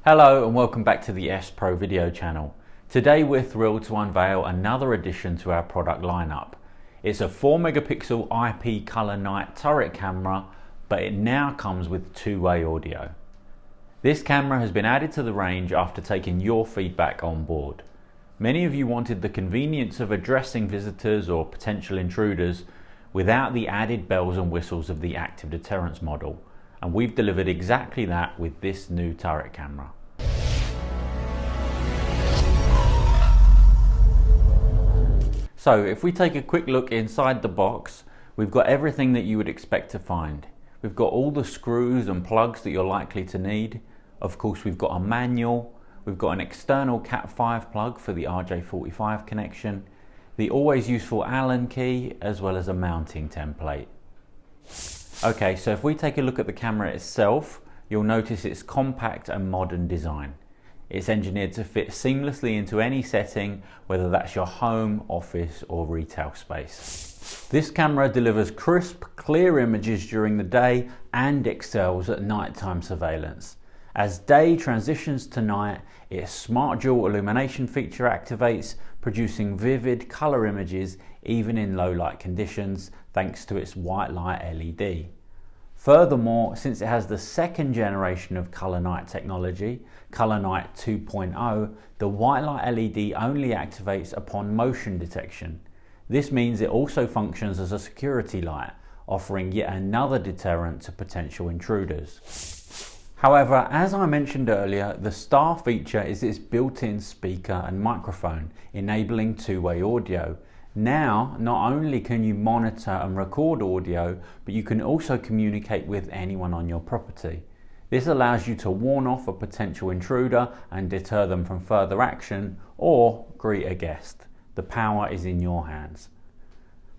Hello and welcome back to the SPRO video channel. Today we're thrilled to unveil another addition to our product lineup. It's a 4 megapixel IP color night turret camera, but it now comes with two-way audio. This camera has been added to the range after taking your feedback on board. Many of you wanted the convenience of addressing visitors or potential intruders without the added bells and whistles of the Active Deterrence model, and we've delivered exactly that with this new turret camera. So if we take a quick look inside the box, we've got everything that you would expect to find. We've got all the screws and plugs that you're likely to need. Of course, we've got a manual, we've got an external Cat5 plug for the RJ45 connection, the always useful Allen key, as well as a mounting template. Okay, so if we take a look at the camera itself, you'll notice its compact and modern design. It's engineered to fit seamlessly into any setting, whether that's your home, office or retail space. This camera delivers crisp, clear images during the day and excels at nighttime surveillance. As day transitions to night, its smart dual illumination feature activates, producing vivid colour images even in low light conditions thanks to its white light LED. Furthermore, since it has the second generation of Color Night technology, Color Night 2.0, the white light LED only activates upon motion detection. This means it also functions as a security light, offering yet another deterrent to potential intruders. However, as I mentioned earlier, the star feature is its built-in speaker and microphone, enabling two-way audio. Now, not only can you monitor and record audio, but you can also communicate with anyone on your property. This allows you to warn off a potential intruder and deter them from further action, or greet a guest. The power is in your hands.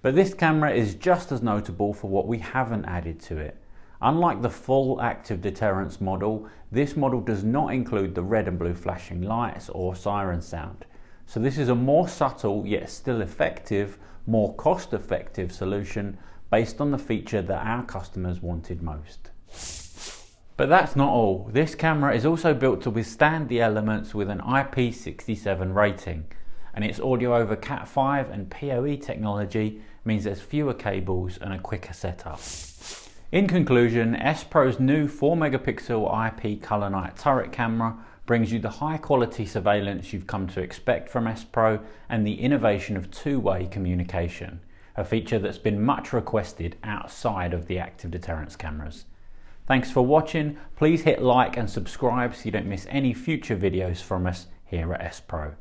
But this camera is just as notable for what we haven't added to it. Unlike the full Active Deterrence model, this model does not include the red and blue flashing lights or siren sound. So this is a more subtle yet still effective, more cost-effective solution based on the feature that our customers wanted most. But that's not all. This camera is also built to withstand the elements with an IP67 rating, and its audio over Cat5 and PoE technology means there's fewer cables and a quicker setup. In conclusion, SPRO's new 4 megapixel IP color night turret camera brings you the high quality surveillance you've come to expect from SPRO and the innovation of two-way communication, a feature that's been much requested outside of the Active Deterrence cameras. Thanks for watching. Please hit like and subscribe so you don't miss any future videos from us here at SPRO.